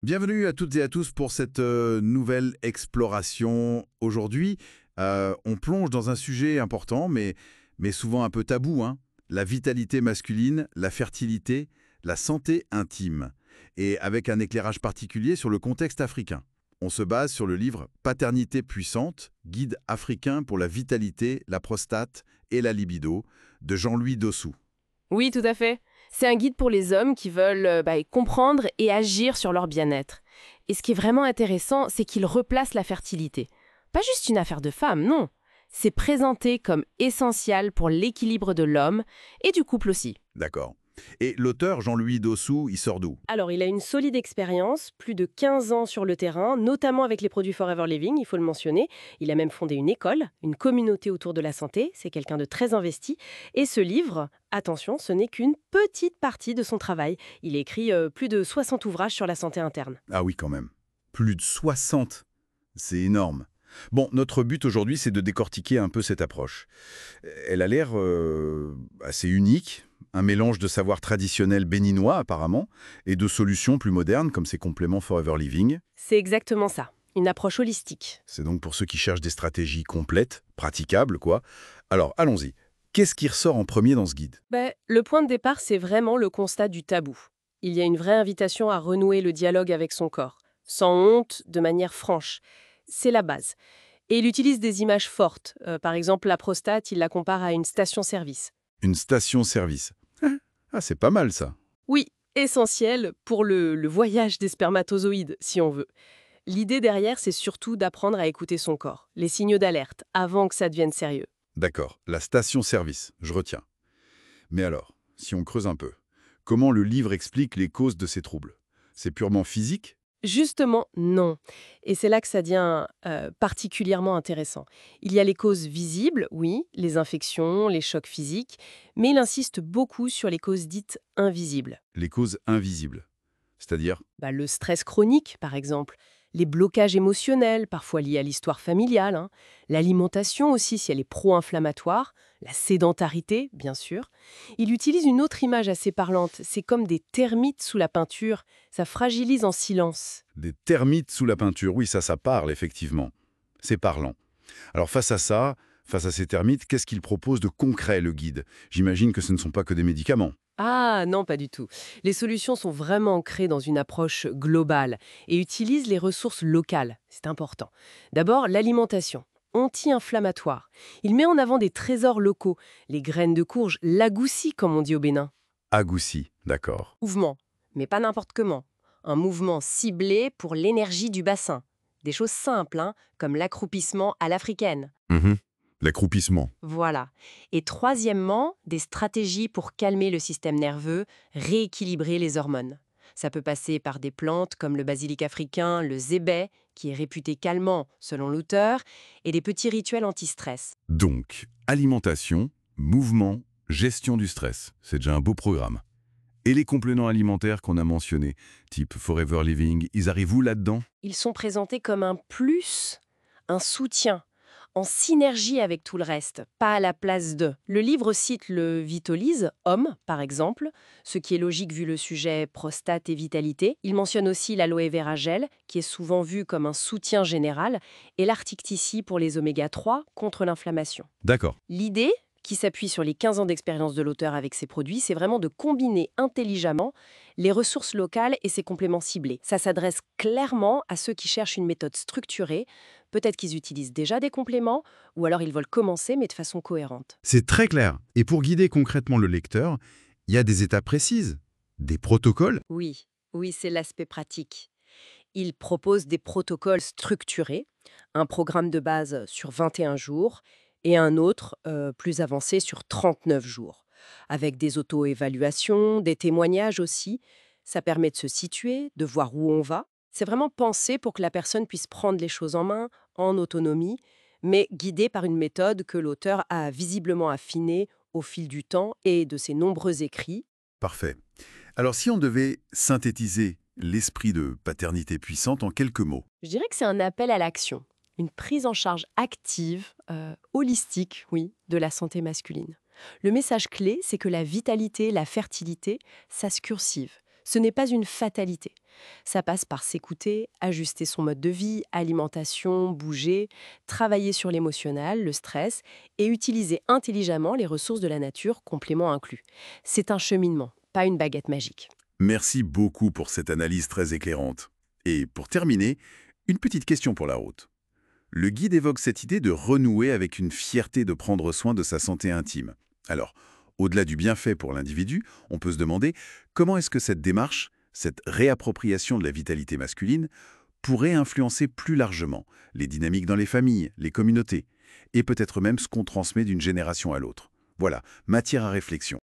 Bienvenue à toutes et à tous pour cette nouvelle exploration. Aujourd'hui, on plonge dans un sujet important, mais souvent un peu tabou, hein. La vitalité masculine, la fertilité, la santé intime. Et avec un éclairage particulier sur le contexte africain. On se base sur le livre Paternité puissante, guide africain pour la vitalité, la prostate et la libido, de Jean-Louis Dossou. Oui, tout à fait. C'est un guide pour les hommes qui veulent comprendre et agir sur leur bien-être. Et ce qui est vraiment intéressant, c'est qu'il replace la fertilité. Pas juste une affaire de femme, non. C'est présenté comme essentiel pour l'équilibre de l'homme et du couple aussi. D'accord. Et l'auteur Jean-Louis Dossou, il sort d'où? Alors, il a une solide expérience, plus de 15 ans sur le terrain, notamment avec les produits Forever Living, il faut le mentionner. Il a même fondé une école, une communauté autour de la santé, c'est quelqu'un de très investi. Et ce livre, attention, ce n'est qu'une petite partie de son travail. Il a écrit plus de 60 ouvrages sur la santé interne. Ah oui, quand même. Plus de 60. C'est énorme. Bon, notre but aujourd'hui, c'est de décortiquer un peu cette approche. Elle a l'air assez unique, un mélange de savoir traditionnel béninois apparemment, et de solutions plus modernes comme ces compléments Forever Living. C'est exactement ça, une approche holistique. C'est donc pour ceux qui cherchent des stratégies complètes, praticables, quoi. Alors, allons-y. Qu'est-ce qui ressort en premier dans ce guide? Le point de départ, c'est vraiment le constat du tabou. Il y a une vraie invitation à renouer le dialogue avec son corps, sans honte, de manière franche. C'est la base. Et il utilise des images fortes. Par exemple, la prostate, il la compare à une station-service. Une station-service. Ah, c'est pas mal ça. Oui, essentiel pour le voyage des spermatozoïdes, si on veut. L'idée derrière, c'est surtout d'apprendre à écouter son corps, les signaux d'alerte, avant que ça devienne sérieux. D'accord, la station-service, je retiens. Mais alors, si on creuse un peu, comment le livre explique les causes de ces troubles? C'est purement physique? Justement, non. Et c'est là que ça devient particulièrement intéressant. Il y a les causes visibles, oui, les infections, les chocs physiques, mais il insiste beaucoup sur les causes dites invisibles. Les causes invisibles. C'est-à-dire? Le stress chronique, par exemple, les blocages émotionnels, parfois liés à l'histoire familiale, hein, l'alimentation aussi, si elle est pro-inflammatoire, la sédentarité, bien sûr. Il utilise une autre image assez parlante, c'est comme des termites sous la peinture, ça fragilise en silence. Des termites sous la peinture. Oui, ça parle, effectivement. C'est parlant. Alors face à ça, face à ces termites, qu'est-ce qu'il propose de concret, le guide? J'imagine que ce ne sont pas que des médicaments. Ah non, pas du tout. Les solutions sont vraiment ancrées dans une approche globale et utilisent les ressources locales. C'est important. D'abord, l'alimentation. Anti-inflammatoire. Il met en avant des trésors locaux, les graines de courge, l'agoussi comme on dit au Bénin. Agouti, d'accord. Mouvement, mais pas n'importe comment. Un mouvement ciblé pour l'énergie du bassin. Des choses simples, hein, comme l'accroupissement à l'africaine. L'accroupissement. Voilà. Et troisièmement, des stratégies pour calmer le système nerveux, rééquilibrer les hormones. Ça peut passer par des plantes comme le basilic africain, le zébé, qui est réputé calmant selon l'auteur, et des petits rituels anti-stress. Donc, alimentation, mouvement, gestion du stress. C'est déjà un beau programme. Et les compléments alimentaires qu'on a mentionnés, type Forever Living, ils arrivent où là-dedans? Ils sont présentés comme un plus, un soutien, en synergie avec tout le reste, pas à la place de. Le livre cite le Vitolyse, homme, par exemple, ce qui est logique vu le sujet prostate et vitalité. Il mentionne aussi l'aloe vera gel, qui est souvent vu comme un soutien général, et l'articticie pour les oméga 3 contre l'inflammation. D'accord. L'idée, qui s'appuie sur les 15 ans d'expérience de l'auteur avec ses produits, c'est vraiment de combiner intelligemment les ressources locales et ses compléments ciblés. Ça s'adresse clairement à ceux qui cherchent une méthode structurée. Peut-être qu'ils utilisent déjà des compléments, ou alors ils veulent commencer, mais de façon cohérente. C'est très clair. Et pour guider concrètement le lecteur, il y a des étapes précises, des protocoles. Oui, oui, c'est l'aspect pratique. Il propose des protocoles structurés, un programme de base sur 21 jours et un autre plus avancé sur 39 jours, avec des auto-évaluations, des témoignages aussi. Ça permet de se situer, de voir où on va. C'est vraiment pensé pour que la personne puisse prendre les choses en main, en autonomie, mais guidée par une méthode que l'auteur a visiblement affinée au fil du temps et de ses nombreux écrits. Parfait. Alors si on devait synthétiser l'esprit de paternité puissante en quelques mots. Je dirais que c'est un appel à l'action, une prise en charge active, holistique, oui, de la santé masculine. Le message clé, c'est que la vitalité, la fertilité, ça se cursive. Ce n'est pas une fatalité. Ça passe par s'écouter, ajuster son mode de vie, alimentation, bouger, travailler sur l'émotionnel, le stress, et utiliser intelligemment les ressources de la nature, compléments inclus. C'est un cheminement, pas une baguette magique. Merci beaucoup pour cette analyse très éclairante. Et pour terminer, une petite question pour la route. Le guide évoque cette idée de renouer avec une fierté de prendre soin de sa santé intime. Alors, au-delà du bienfait pour l'individu, on peut se demander comment est-ce que cette démarche, cette réappropriation de la vitalité masculine, pourrait influencer plus largement les dynamiques dans les familles, les communautés, et peut-être même ce qu'on transmet d'une génération à l'autre. Voilà, matière à réflexion.